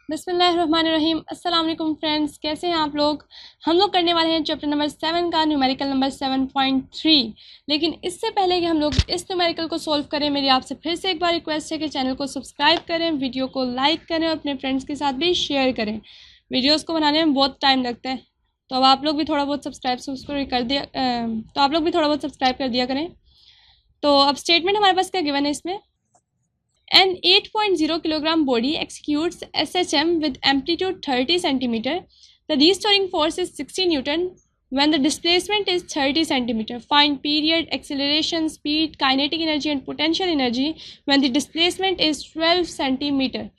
बिस्मिल्लाहिर्रहमानिर्रहीम। अस्सलाम वालेकुम फ्रेंड्स, कैसे हैं आप लोग। हम लोग करने वाले हैं चैप्टर नंबर 7 का न्यूमेरिकल नंबर 7.3। लेकिन इससे पहले कि हम लोग इस न्यूमेरिकल को सॉल्व करें, मेरी आपसे फिर से एक बार रिक्वेस्ट है कि चैनल को सब्सक्राइब करें, वीडियो को लाइक करें और अपने फ्रेंड्स के साथ भी शेयर करें। वीडियोज़ को बनाने में बहुत टाइम लगता है, तो अब आप लोग भी थोड़ा बहुत सब्सक्राइब कर दिया करें। तो अब स्टेटमेंट हमारे पास क्या गिवन है इसमें। An 8.0 kilogram body executes SHM with amplitude 30 centimeter. The restoring force is 60 Newton when the displacement is 30 centimeter. Find period, acceleration, speed, kinetic energy and potential energy when the displacement is 12 centimeter.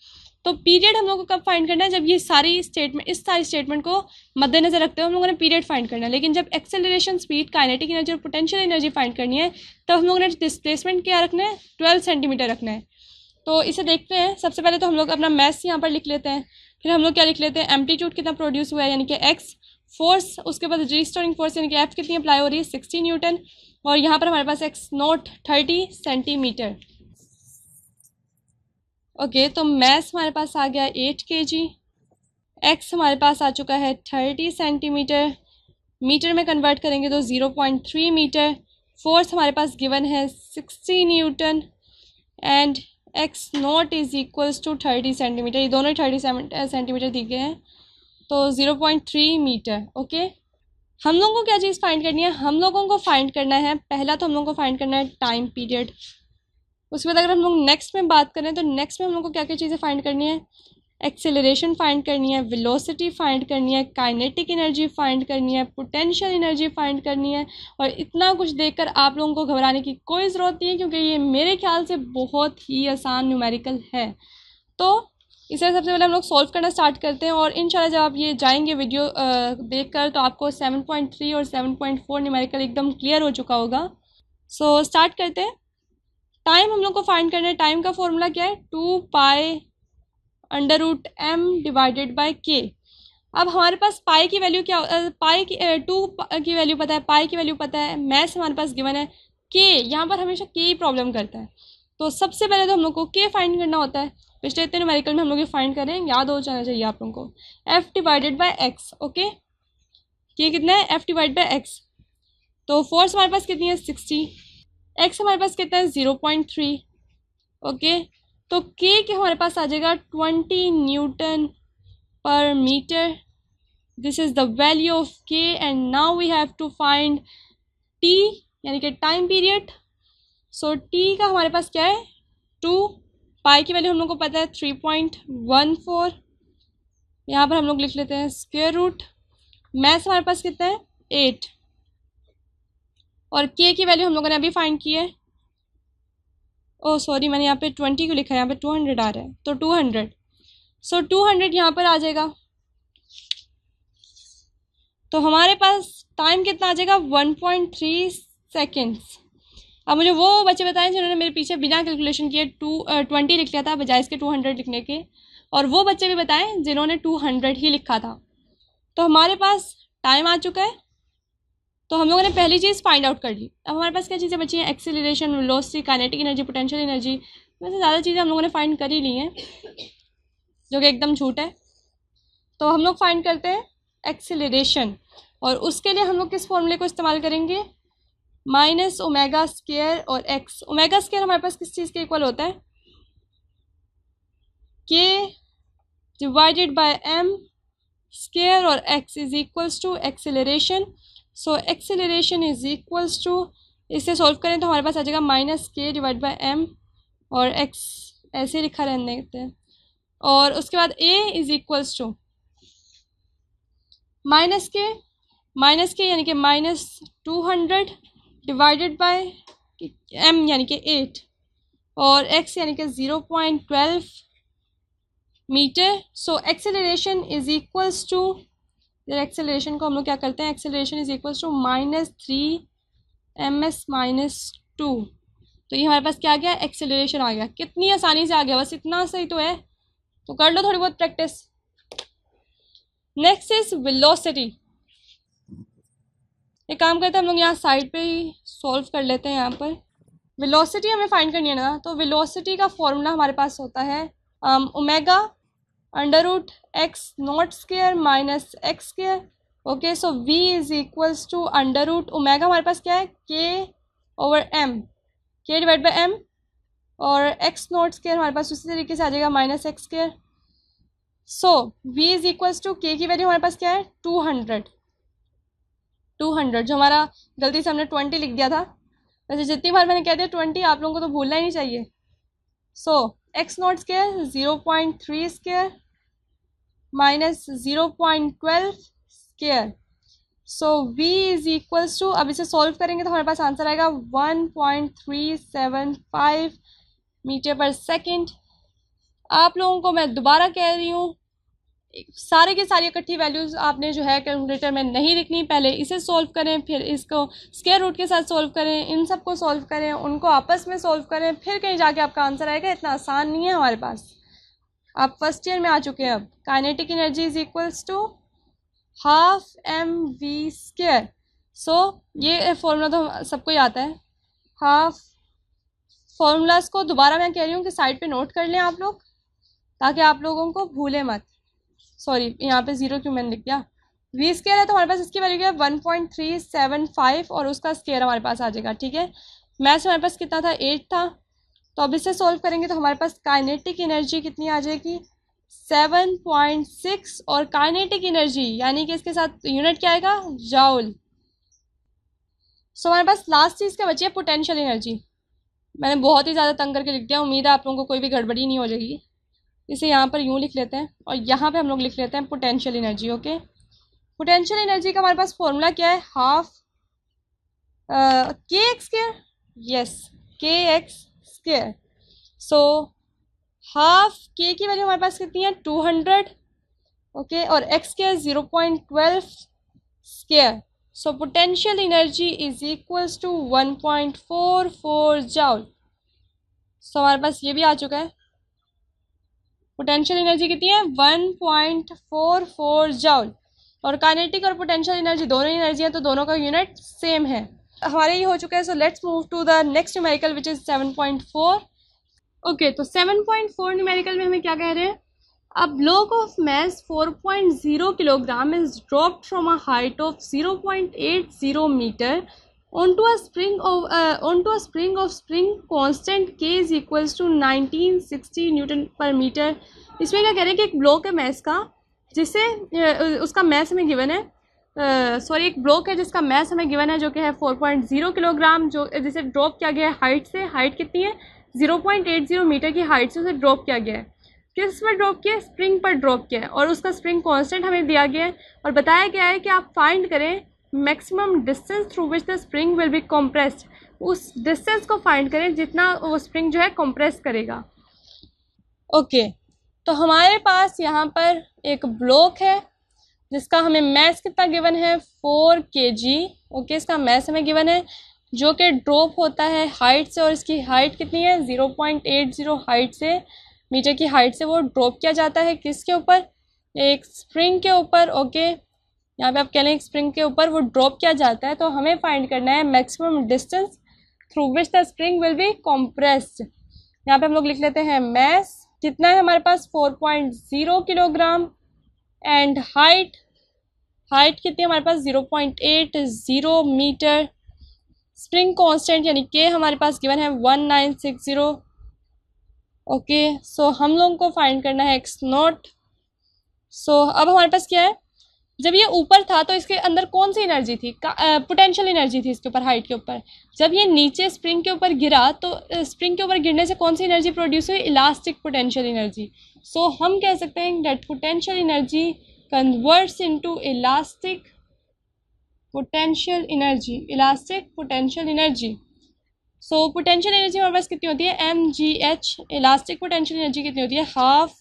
तो period हम लोगों को कब find करना है, जब ये इस सारी स्टेटमेंट को मद्देनजर रखते हुए हम लोगों ने पीरियड फाइंड करना है। लेकिन जब एक्सेलरेशन, स्पीड, काइनेटिक एनर्जी और पोटेंशियल एनर्जी फाइंड करनी है, तब हम लोगों ने डिस्प्लेसमेंट क्या रखना है, 12 सेंटीमीटर रखना है। तो इसे देखते हैं। सबसे पहले तो हम लोग अपना मैथ्स यहाँ पर लिख लेते हैं, फिर हम लोग क्या लिख लेते हैं, एम्पलीट्यूड कितना प्रोड्यूस हुआ है यानी कि एक्स, फोर्स, उसके बाद रिस्टोरिंग फोर्स यानी कि एफ कितनी अप्लाई हो रही है 60 न्यूटन, और यहाँ पर हमारे पास एक्स नोट 30 सेंटीमीटर। ओके, तो मैथ्स हमारे पास आ गया 8 kg, एक्स हमारे पास आ चुका है 30 सेंटीमीटर, मीटर में कन्वर्ट करेंगे तो 0.3 मीटर, फोर्स हमारे पास गिवन है 60 newton and x not is equals to 30 centimetre. ये दोनों ही 30 सेंटीमीटर दिए गए हैं, तो 0.3 मीटर। ओके, हम लोगों को क्या चीज़ फाइंड करनी है, हम लोगों को फाइंड करना है, पहला तो हम लोगों को फाइंड करना है टाइम पीरियड। उसके बाद अगर हम लोग नेक्स्ट में बात करें तो नेक्स्ट में हम लोग को क्या क्या चीज़ें फाइंड करनी है, एक्सेलरेशन फाइंड करनी है, वेलोसिटी फाइंड करनी है, काइनेटिक एनर्जी फाइंड करनी है, पोटेंशियल एनर्जी फाइंड करनी है। और इतना कुछ देखकर आप लोगों को घबराने की कोई ज़रूरत नहीं है, क्योंकि ये मेरे ख्याल से बहुत ही आसान न्यूमेरिकल है। तो इसे सबसे पहले हम लोग सॉल्व करना स्टार्ट करते हैं, और इंशाल्लाह जब आप ये जाएंगे वीडियो देखकर तो आपको 7.3 और 7.4 न्यूमेरिकल एकदम क्लियर हो चुका होगा। सो स्टार्ट करते हैं। टाइम हम लोग को फाइंड करना है। टाइम का फॉर्मूला क्या है, 2π√m डिवाइडेड बाय के। अब हमारे पास पाई की वैल्यू क्या, पाई की 2 की वैल्यू पता है, पाई की वैल्यू पता है, मैथ्स हमारे पास गिवन है। के यहाँ पर हमेशा के ही प्रॉब्लम करता है, तो सबसे पहले तो हम लोग को के फाइंड करना होता है। पिछले इतने न्यूमेरिकल में हम लोग ये फाइंड करें, याद हो जाना चाहिए आप लोगों को, F divided by x. Okay, के कितना है, एफ डिवाइड बाय एक्स। तो फोर्स हमारे पास कितनी है 60, एक्स हमारे पास कितना है 0.3। ओके, तो के हमारे पास आ जाएगा 20 newton per metre. This is the value of K and now we have to find T यानी कि टाइम पीरियड। सो टी का हमारे पास क्या है 2, पाई की वैल्यू हम लोग को पता है 3.14। यहाँ पर हम लोग लिख लेते हैं स्क्वायर रूट, मैथ्स हमारे पास कितना है 8, और के की वैल्यू हम लोगों ने अभी फाइंड की है। ओ सॉरी, मैंने यहाँ पे 20 को लिखा है, यहाँ पे 200 आ रहा है, तो 200। सो 200 यहाँ पर आ जाएगा, तो हमारे पास टाइम कितना आ जाएगा 1.3 सेकेंड्स। अब मुझे वो बच्चे बताएं जिन्होंने मेरे पीछे बिना कैलकुलेशन किए 20 लिख लिया था बजाय इसके 200 लिखने के, और वो बच्चे भी बताएं जिन्होंने 200 ही लिखा था। तो हमारे पास टाइम आ चुका है, तो हम लोगों ने पहली चीज़ फाइंड आउट कर ली। अब हमारे पास क्या चीज़ें बची हैं, acceleration, velocity, kinetic energy, potential energy. वैसे ज़्यादा चीज़ें हम लोगों ने फाइंड कर ही ली हैं, जो कि एकदम झूठ है। तो हम लोग फाइंड करते हैं एक्सेलरेशन, और उसके लिए हम लोग किस फॉर्मूले को इस्तेमाल करेंगे, माइनस ओमेगा स्क्वायर और एक्स। ओमेगा स्क्वायर हमारे पास किस चीज़ के इक्वल होता है, k divided by m square, और x is equals to acceleration. So acceleration is equals to, इसे सॉल्व करें तो हमारे पास आ जाएगा minus k divide by m, और एक्स ऐसे लिखा रहने देते हैं, और उसके बाद a is equals to minus k यानी कि -200 डिवाइडेड बाय एम यानी कि 8, और एक्स यानी कि 0.12 metre. So acceleration is equals to, acceleration को हम लोग क्या करते हैं, acceleration is equals to -3 ms-2। तो ये हमारे पास क्या आ गया, एक्सेलरेशन आ गया। कितनी आसानी से आ गया, बस इतना सही तो है, तो कर लो थोड़ी बहुत प्रैक्टिस। Next is velocity. एक काम करते हैं हम लोग यहाँ साइड पे ही सॉल्व कर लेते हैं। यहाँ पर वेलोसिटी हमें फाइंड करनी है ना, तो वेलोसिटी का फॉर्मूला हमारे पास होता है omega under root x not square minus x square. Okay, so v is equals to under root omega हमारे पास क्या है, k over m, k divide by m, और एक्स नॉट स्क्वायर हमारे पास उसी तरीके से आ जाएगा minus x square. So v is equals to k की वैल्यू हमारे पास क्या है 200, जो हमारा गलती से हमने 20 लिख दिया था, वैसे जितनी बार मैंने कह दिया 20 आप लोगों को तो भूलना ही नहीं चाहिए। So X not square 0.3 square minus 0.12 square. So v is equals to, अब इसे सॉल्व करेंगे तो हमारे पास आंसर आएगा 1.375 मीटर पर सेकेंड। आप लोगों को मैं दोबारा कह रही हूँ, सारे की सारी इकट्ठी वैल्यूज़ आपने जो है कैलकुलेटर में नहीं लिखनी, पहले इसे सॉल्व करें, फिर इसको स्क्वायर रूट के साथ सॉल्व करें, इन सब को सॉल्व करें, उनको आपस में सॉल्व करें, फिर कहीं जाके आपका आंसर आएगा। इतना आसान नहीं है हमारे पास। आप फर्स्ट ईयर में आ चुके हैं। अब kinetic energy is equals to half mv square. So ये फॉर्मूला तो सबको ही आता है। हाफ फॉर्मूलाज को दोबारा मैं कह रही हूँ कि साइड पे नोट कर लें आप लोग, ताकि आप लोगों को भूले मत। सॉरी, यहाँ पे 0 क्यों मैंने लिख दिया। v स्क्वायर है तो हमारे पास इसकी वैल्यू क्या है 1.375 और उसका स्क्वायर हमारे पास आ जाएगा। ठीक है, मैथ्स हमारे पास कितना था 8 था, तो अब इसे सॉल्व करेंगे तो हमारे पास काइनेटिक एनर्जी कितनी आ जाएगी 7.6, और काइनेटिक एनर्जी यानी कि इसके साथ यूनिट क्या आएगा जाउल। सो हमारे पास लास्ट चीज़ क्या बची है पोटेंशियल एनर्जी। मैंने बहुत ही ज़्यादा तंग करके लिख दिया, उम्मीद है आप लोगों को कोई भी गड़बड़ी नहीं हो जाएगी। इसे यहाँ पर यूँ लिख लेते हैं और यहाँ पे हम लोग लिख लेते हैं potential energy. Okay, potential energy का हमारे पास फॉर्मूला क्या है हाफ के एक्स स्क्वायर, यस के एक्स स्क्वायर। सो हाफ के की वैल्यू हमारे पास कितनी है 200, ओके, और X square 0.12 square. So potential energy is equals to 1.44 joule. So हमारे पास ये भी आ चुका है, पोटेंशियल एनर्जी कितनी है 1.44 जाउल, और काइनेटिक और पोटेंशियल एनर्जी दोनों एनर्जी है तो दोनों का यूनिट सेम है। हमारे ये हो चुका है। So let's move to the next numerical which is 7.4। Okay, तो 7.4 न्यूमेरिकल में हमें क्या कह रहे हैं, a block of mass 4.0 kilogram is dropped from a height of 0.80 meter onto a spring of spring constant k is equals to 1960 Newton per metre. इसमें क्या कह रहे हैं कि एक ब्लॉक है मैस का, जिसे उसका मैस हमें गिवन है, सॉरी एक ब्लॉक है जिसका मैस हमें गिवन है जो कि है 4.0 किलोग्राम, जो जिसे ड्रॉप किया गया है हाइट से। हाइट कितनी है 0.80 मीटर की हाइट से उसे ड्रॉप किया गया है। किस पर ड्रॉप किया है स्प्रिंग पर ड्रॉप किया है, और उसका स्प्रिंग कांस्टेंट हमें दिया गया है और बताया गया है कि आप फाइंड करें maximum distance through which the spring will be compressed. उस डिस्टेंस को फाइंड करें जितना वो स्प्रिंग जो है कंप्रेस करेगा। ओके, तो हमारे पास यहाँ पर एक ब्लॉक है जिसका हमें मैस कितना गिवन है 4 kg। ओके, इसका मैस हमें गिवन है जो कि ड्रॉप होता है हाइट से, और इसकी हाइट कितनी है 0.80 हाइट से, मीटर की हाइट से वो ड्रॉप किया जाता है किसके ऊपर, एक स्प्रिंग के ऊपर। ओके, यहाँ पे आप कह लें एक स्प्रिंग के ऊपर वो ड्रॉप किया जाता है। तो हमें फाइंड करना है maximum distance through which the spring will be compressed. यहाँ पे हम लोग लिख लेते हैं मैस कितना है हमारे पास 4.0 किलोग्राम, एंड हाइट कितनी है हमारे पास 0.80 मीटर। स्प्रिंग कांस्टेंट यानी के हमारे पास गिवन है 1960। ओके, सो हम लोगों को फाइंड करना है एक्स नॉट। सो अब हमारे पास क्या है, जब ये ऊपर था तो इसके अंदर कौन सी एनर्जी थी, पोटेंशियल एनर्जी थी इसके ऊपर हाइट के ऊपर। जब ये नीचे स्प्रिंग के ऊपर गिरा तो स्प्रिंग के ऊपर गिरने से कौन सी एनर्जी प्रोड्यूस हुई, इलास्टिक पोटेंशियल एनर्जी। सो हम कह सकते हैं that potential energy converts into elastic potential energy. So potential energy हमारे पास कितनी होती है mgh। इलास्टिक पोटेंशियल एनर्जी कितनी होती है हाफ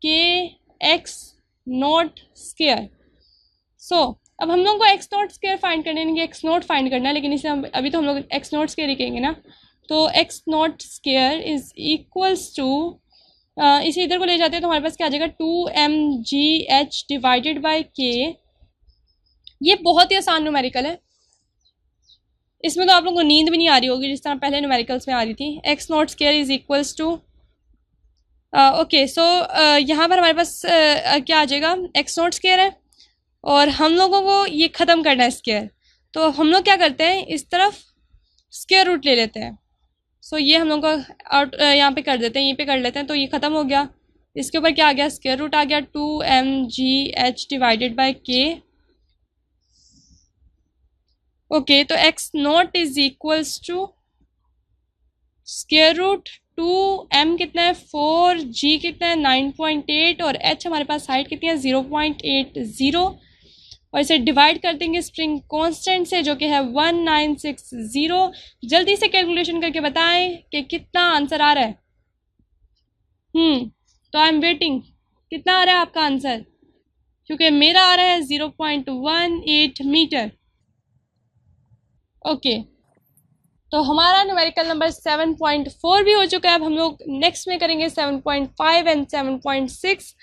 के एक्स नॉट स्क्वायर। सो अब हम लोगों को एक्स नॉट स्क्वायर फाइंड करना है, एक्स नॉट फाइंड करना है, लेकिन इसे हम अभी तो हम लोग एक्स नॉट स्क्वायर ही कहेंगे ना। तो x not square is equals to, इसे इधर को ले जाते हैं तो हमारे पास क्या आ जाएगा 2mgh डिवाइडेड बाई के। ये बहुत ही आसान न्यूमेरिकल है, इसमें तो आप लोगों को नींद भी नहीं आ रही होगी जिस तरह पहले न्यूमेरिकल्स में आ रही थी। X not square is equals to okay so यहाँ पर हमारे पास क्या आ जाएगा, एक्स नॉट स्क्वायर है और हम लोगों को ये ख़त्म करना है स्क्वायर, तो हम लोग क्या करते हैं इस तरफ स्क्वायर रूट ले लेते हैं। सो ये हम लोग को आउट यहाँ पे कर देते हैं, यहीं पे कर लेते हैं, तो ये ख़त्म हो गया। इसके ऊपर क्या आ गया, स्क्वायर रूट आ गया 2mgh divided by k. Okay तो x not is equals to square root 2m कितना है 4, g कितना है 9.8 और h हमारे पास हाइट कितनी है 0.80 और इसे डिवाइड कर देंगे स्प्रिंग कांस्टेंट से जो कि है 1960। जल्दी से कैलकुलेशन करके बताएं कि कितना आंसर आ रहा है। तो आई एम वेटिंग, कितना आ रहा है आपका आंसर, क्योंकि मेरा आ रहा है 0.18 मीटर। ओके तो हमारा न्यूमेरिकल नंबर 7.4 भी हो चुका है। अब हम लोग नेक्स्ट में करेंगे 7.5 एंड 7.6।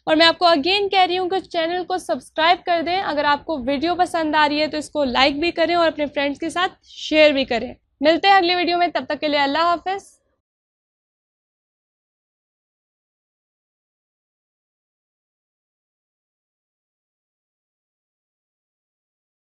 और मैं आपको अगेन कह रही हूँ कि चैनल को सब्सक्राइब कर दें। अगर आपको वीडियो पसंद आ रही है तो इसको लाइक भी करें और अपने फ्रेंड्स के साथ शेयर भी करें। मिलते हैं अगली वीडियो में, तब तक के लिए अल्लाह हाफिज़।